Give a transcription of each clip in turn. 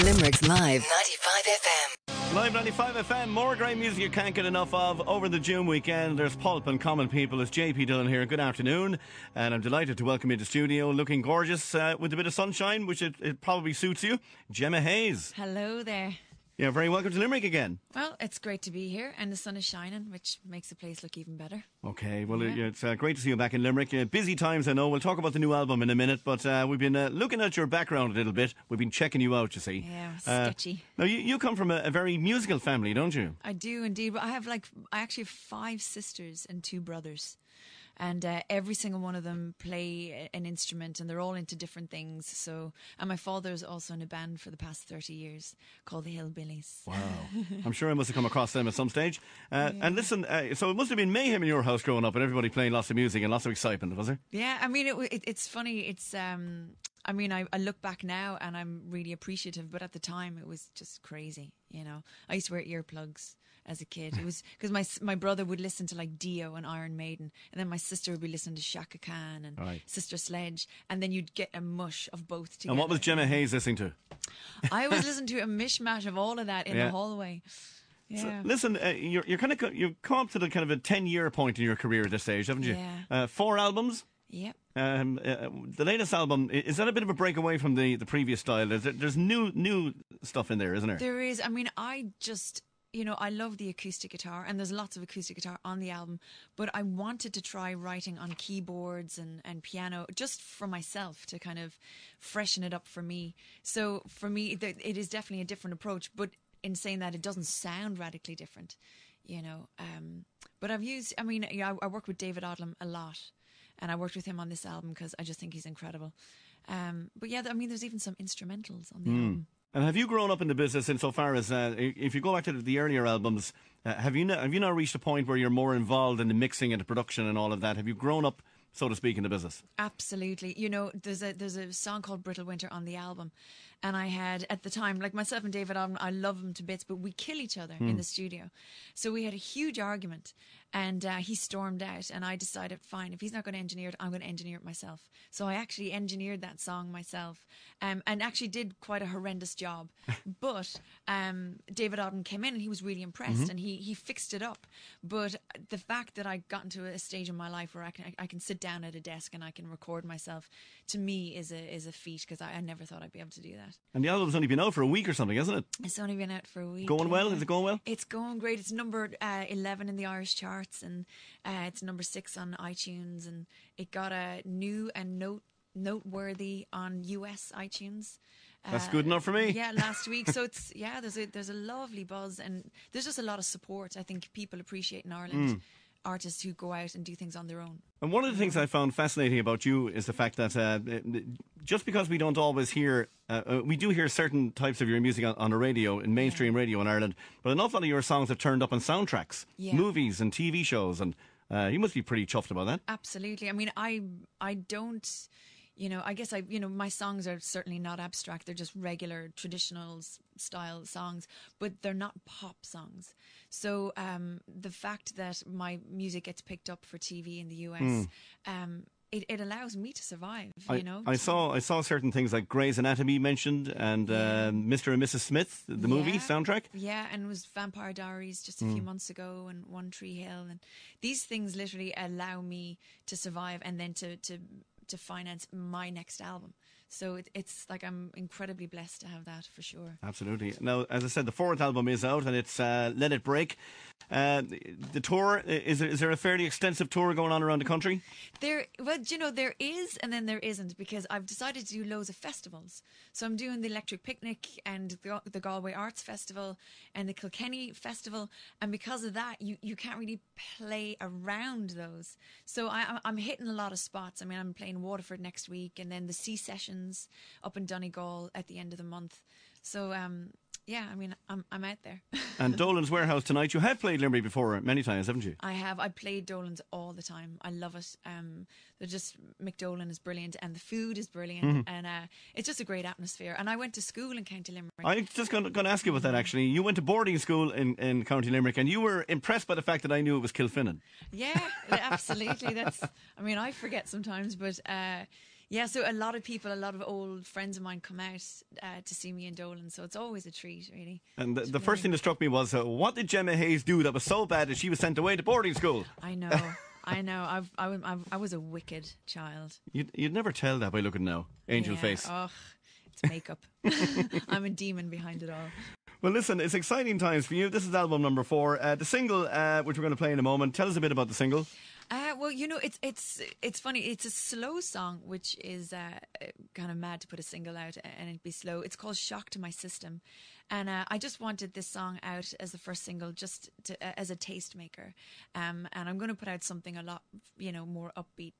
Limerick's Live 95 FM. Live 95 FM, more great music you can't get enough of over the June weekend. There's Pulp and Common People. It's JP Dillon here. Good afternoon. And I'm delighted to welcome you to studio, looking gorgeous with a bit of sunshine, which it probably suits you. Gemma Hayes. Hello there. Yeah, very welcome to Limerick again. Well, it's great to be here, and the sun is shining, which makes the place look even better. Okay, well, it's great to see you back in Limerick. Busy times, I know. We'll talk about the new album in a minute, but we've been looking at your background a little bit. We've been checking you out, you see. Yeah, sketchy. Now, you come from a very musical family, don't you? I do indeed, but I actually have 5 sisters and 2 brothers. And every single one of them play an instrument, and they're all into different things. So, and my father's also in a band for the past 30 years called the Hillbillies. Wow. I'm sure I must have come across them at some stage. And listen, so it must have been mayhem in your house growing up and everybody playing lots of music and lots of excitement, was there? Yeah, I mean, it's funny. It's I mean, I look back now and I'm really appreciative, but at the time it was just crazy, you know. I used to wear earplugs as a kid. It was because my brother would listen to like Dio and Iron Maiden, and then my sister would be listening to Shaka Khan and Sister Sledge, and then you'd get a mush of both together. And what was Gemma Hayes listening to? I was listening to a mishmash of all of that in the hallway. Yeah. So, listen, you've come up to the kind of a 10-year point in your career at this stage, haven't you? Yeah. 4 albums. Yep. The latest album, is that a bit of a break away from the previous style? There's new stuff in there, isn't there? There is. I mean, I love the acoustic guitar, and there's lots of acoustic guitar on the album, but I wanted to try writing on keyboards and piano just for myself to kind of freshen it up for me. So for me, it is definitely a different approach, but in saying that, it doesn't sound radically different, you know. But I work with David Odlum a lot. And I worked with him on this album because I just think he's incredible. But yeah, I mean, there's even some instrumentals on the album. And have you grown up in the business insofar as, if you go back to the earlier albums, have you now reached a point where you're more involved in the mixing and the production and all of that? Have you grown up, so to speak, in the business? Absolutely. You know, there's a song called Brittle Winter on the album. And I had, at the time, like myself and David, I love him to bits, but we kill each other in the studio. So we had a huge argument, and he stormed out, and I decided, fine, if he's not going to engineer it, I'm going to engineer it myself. So I actually engineered that song myself, and actually did quite a horrendous job. But David Odden came in, and he was really impressed, and he fixed it up. But the fact that I got into a stage in my life where I can sit down at a desk and I can record myself, to me is a feat, because I never thought I'd be able to do that. And the album's only been out for a week or something, hasn't it? It's only been out for a week. Going well? Is it going well? It's going great. It's number 11 in the Irish charts, and it's number 6 on iTunes, and it got a new and noteworthy on US iTunes. That's good enough for me. Yeah, last week. So it's there's a lovely buzz, and there's just a lot of support. I think people appreciate in Ireland artists who go out and do things on their own. And one of the things I found fascinating about you is the fact that just because we don't always hear, we do hear certain types of your music on the radio, in mainstream radio in Ireland, but an awful lot of your songs have turned up on soundtracks, movies and TV shows, and you must be pretty chuffed about that. Absolutely. I mean, I don't... You know, I guess my songs are certainly not abstract. They're just regular, traditional style songs, but they're not pop songs. So the fact that my music gets picked up for TV in the US, it allows me to survive, you know. I saw certain things like Grey's Anatomy mentioned, and Mr. and Mrs. Smith, the movie soundtrack. Yeah, and it was Vampire Diaries just a few months ago, and One Tree Hill. And these things literally allow me to survive, and then to finance my next album. So it's like I'm incredibly blessed to have that, for sure. Absolutely. Now, as I said, the 4th album is out, and it's Let It Break. The tour, is there a fairly extensive tour going on around the country? There is, and then there isn't, because I've decided to do loads of festivals. So I'm doing the Electric Picnic and the Galway Arts Festival and the Kilkenny Festival, and because of that, you can't really play around those. So I'm hitting a lot of spots. I mean, I'm playing Waterford next week, and then the Sea Sessions up in Donegal at the end of the month. So yeah, I mean, I'm out there. And Dolan's Warehouse tonight. You have played Limerick before many times, haven't you? I have. I played Dolan's all the time. I love it. They're just, Mick Dolan is brilliant, and the food is brilliant, and it's just a great atmosphere. And I went to school in County Limerick. I was just going to ask you about that, actually. You went to boarding school in County Limerick, and you were impressed by the fact that I knew it was Kilfinnan. Yeah, absolutely. I forget sometimes, but Yeah, so a lot of old friends of mine come out to see me in Dolan, so it's always a treat, really. And the first thing that struck me was, what did Gemma Hayes do that was so bad that she was sent away to boarding school? I know. I was a wicked child. You'd never tell that by looking now. Angel face. Oh, it's makeup. I'm a demon behind it all. Well, listen, it's exciting times for you. This is album number 4. The single, which we're going to play in a moment. Tell us a bit about the single. Well, it's funny. It's a slow song, which is kind of mad to put a single out and it'd be slow. It's called "Shock to My System," and I just wanted this song out as the first single, just as a tastemaker. And I'm going to put out something a lot, more upbeat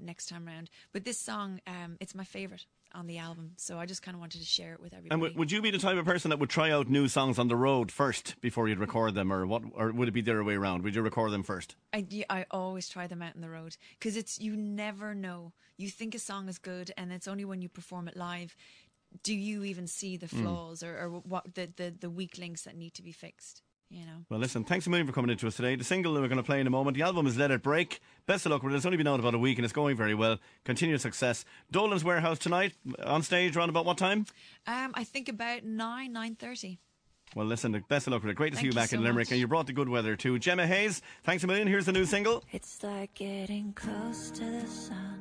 next time round. But this song, it's my favourite on the album, so I just kind of wanted to share it with everybody. And would you be the type of person that would try out new songs on the road first before you'd record them, or would it be the other way around? Would you record them first? I always try them out on the road, because you never know. You think a song is good, and it's only when you perform it live do you even see the flaws or what the weak links that need to be fixed. Well, listen, thanks a million for coming into us today. The single that we're going to play in a moment, the album is Let It Break. Best of luck with it. It's only been out about a week and it's going very well. Continued success. Dolan's Warehouse tonight, on stage around about what time? I think about 9:30. Well, listen, best of luck with it. Great to see you back so in Limerick, much. and you brought the good weather too. Gemma Hayes, thanks a million. Here's the new single. It's like getting close to the sun.